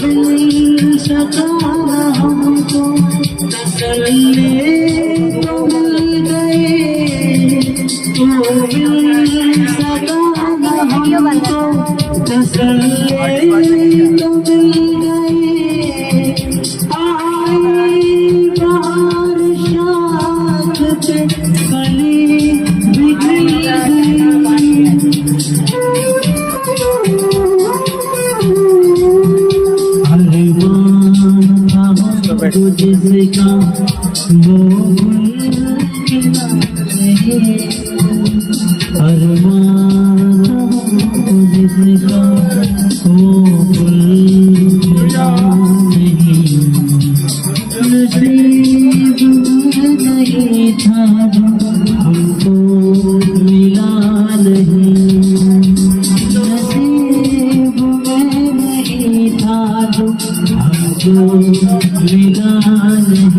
मिल सका न हमको, तसल्ली तो मिल गई, तो मिल सका न हमको, तसल्ली तो मिल गई। आई बाहर शाख पे कली बिखरी गई, जिसका वो नहीं, अरमान जिसका वो नहीं, नसीब में नहीं था हमको मिला नहीं, नसीब में नहीं था हमको मिला नहीं।